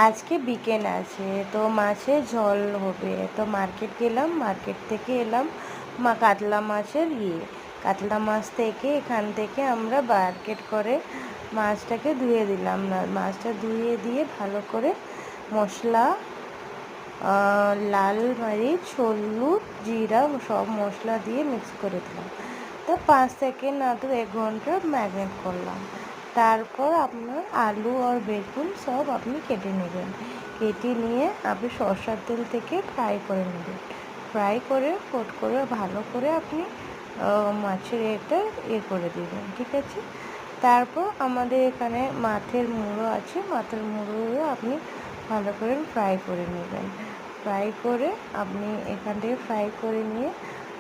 আজকে বিকেল আছে, তো মাছের ঝোল হবে। তো মার্কেট গেলাম, মার্কেট থেকে এলাম কাতলা মাছের কাতলা মাছ থেকে এখান থেকে আমরা মার্কেট করে মাছটাকে ধুয়ে দিলাম। না, মাছটা ধুয়ে দিয়ে ভালো করে মশলা, লাল মরিচ, হলুদ, জিরা সব মশলা দিয়ে মিক্স করে দিলাম। তো 5 সেকেন্ড না তো 1 ঘন্টা ম্যারিনেট করলাম। তারপর আপনার আলু আর বেগুন সব আপনি কেটে নেবেন। কেটে নিয়ে আপনি সরষের তেল থেকে ফ্রাই করে নেবেন। ফ্রাই করে করে ভালো করে আপনি মাছের করে দেবেন, ঠিক আছে। তারপর আমাদের এখানে মাছের মুড়ো আছে, মাছের মুড়োও আপনি ভালো করে ফ্রাই করে নেবেন। ফ্রাই করে আপনি এখান থেকে ফ্রাই করে নিয়ে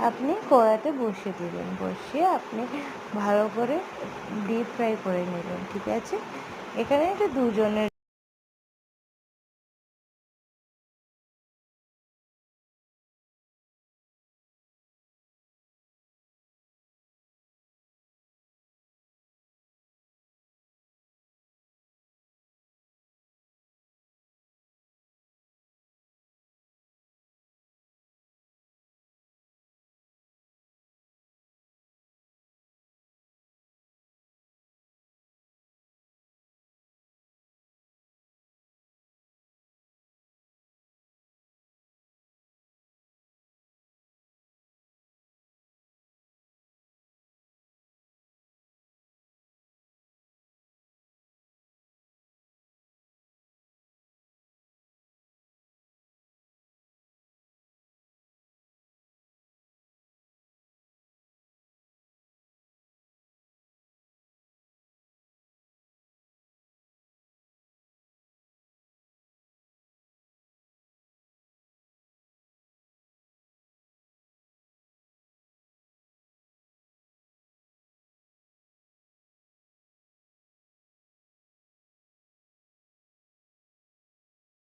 আপনি কড়াতে বসিয়ে দেবেন। বসিয়ে আপনি ভালো করে ডিপ ফ্রাই করে নেবেন, ঠিক আছে। এখানে এটা দুজনের